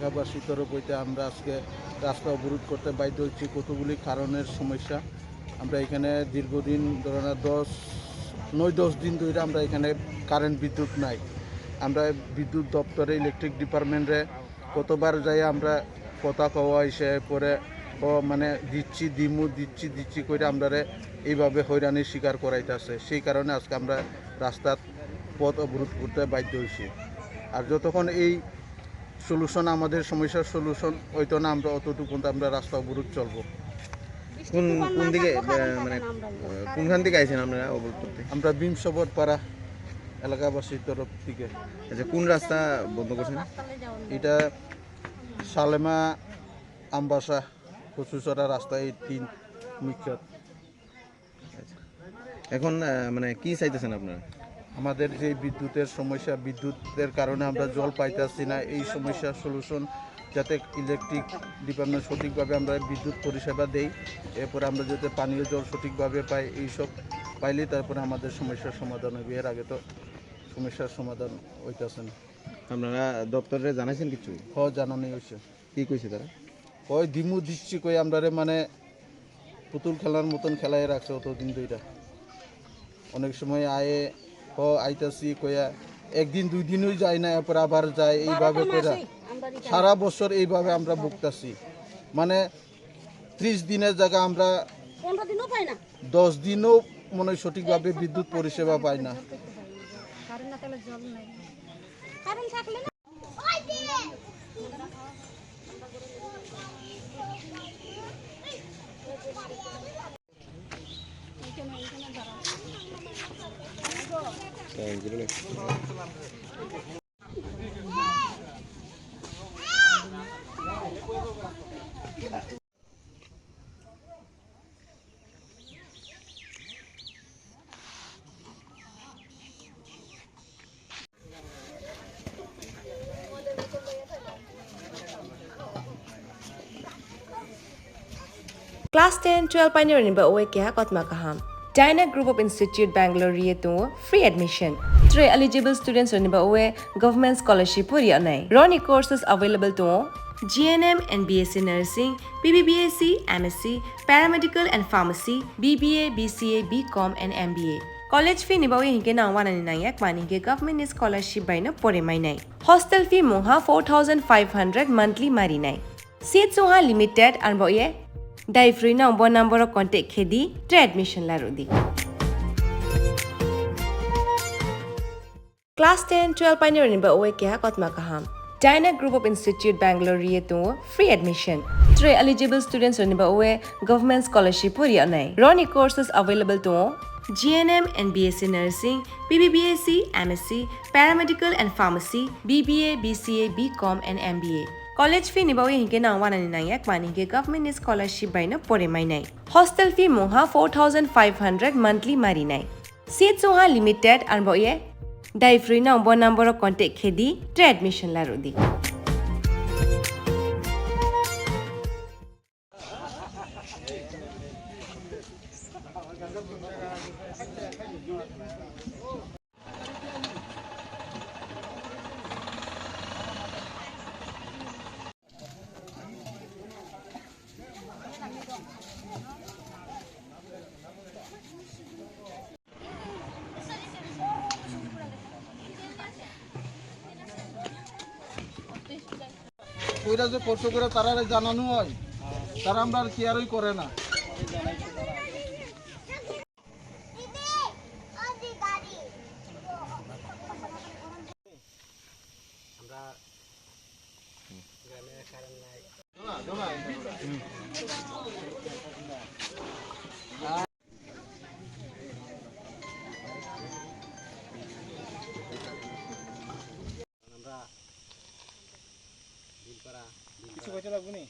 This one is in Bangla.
এলাকাবাসীর তরফ হইতে আমরা আজকে রাস্তা অবরোধ করতে বাধ্য হচ্ছি কতগুলি কারণের সমস্যা। আমরা এখানে দীর্ঘদিন ধরেন 9-10 দিন ধরে আমরা এখানে কারেন্ট বিদ্যুৎ নাই। আমরা বিদ্যুৎ দপ্তরে ইলেকট্রিক ডিপার্টমেন্টে কতবার যাই আমরা কথা কওয়া এসে পরে মানে দিচ্ছি করে আমরা এইভাবে হয়রানির শিকার করাইতেছে। সেই কারণে আজকে আমরা রাস্তার পথ অবরোধ করতে বাধ্য হয়েছি। আর যতক্ষণ এই সলিউশন আমাদের সমস্যার সলিউশন হইতো না আমরা অতটুকু আমরা রাস্তা অবরোধ চলবো। কোন দিকে মানে কোনখান থেকে আইছেন আপনারা অবরোধ করতে? আমরা বিমসবর পাড়া এলাকাবাসীর তরফ থেকে। আচ্ছা, কোন রাস্তা বন্ধ করছেন? এটা সালেমা আমবাসা কচুচড়া রাস্তা, এই 3 মুখ্য। আচ্ছা, এখন মানে কি চাইতেছেন আপনারা? আমাদের যে বিদ্যুতের সমস্যা, বিদ্যুতের কারণে আমরা জল পাইতেছি না, এই সমস্যার সলিউশন যাতে ইলেকট্রিক ডিপার্টমেন্ট সঠিকভাবে আমরা বিদ্যুৎ পরিষেবা দেই, এরপরে আমরা যাতে পানীয় জল সঠিকভাবে পাই, এইসব পাইলেই তারপরে আমাদের সমস্যার সমাধান হবে। এর আগে তো সমস্যার সমাধান হইতেছে না। আপনারা দপ্তরে জানাইছেন কিছু? জানানি হয়েছে। কি কইছে তারা? দিচ্ছি কই আমরা মানে পুতুল খেলার মতন খেলায় রাখছে অতদিন দুইটা। অনেক সময় আইতাছি কইয়া একদিন 2 দিনই যায় না, এরপর আবার যায়, এইভাবে করে সারা বছর এইভাবে আমরা ভুগতাছি। মানে 30 দিনের জায়গা আমরা 10 দিনও মনে সঠিকভাবে বিদ্যুৎ পরিষেবা পাই না। Class 10, 12 pioneer ba oe kya kotma kaham. Dyna Group of Institute Bangalore riyetu free admission. 3 eligible students ba oe government scholarship puri anai. Roni courses available to GNM and BSc Nursing, BBBSc, MSc, Paramedical and Pharmacy, BBA, BCA, BCom and MBA. College fee nibawi hinke na 199 mani ke government scholarship by na pore mai nai. Hostel fee moha 4500 monthly mari nai. Seats soha limited and boye Dai free number of contact khedi to admission la rodi. Class 10, 12 pioneer ba oe kya kotma kaham. Dyna Group of Institute Bangalore riyetu free admission. 3 eligible students ba oe government scholarship puri anai. Roni courses available to GNM and BSc Nursing, BBBSc, MSc, Paramedical and Pharmacy, BBA, BCA, BCom and MBA. College fee nibawi hinke na 199 mani ke government scholarship by na pore mai nai. Hostel fee moha 4500 monthly mari nai. Seats soha limited and boye dai free number of contact khedi to admission la rodi. ওইটা যে কষ্ট করে তারা জানানো হয়, তারা আমরা আর কেয়ারই করে না। কিছু কইতে লাগবে নি?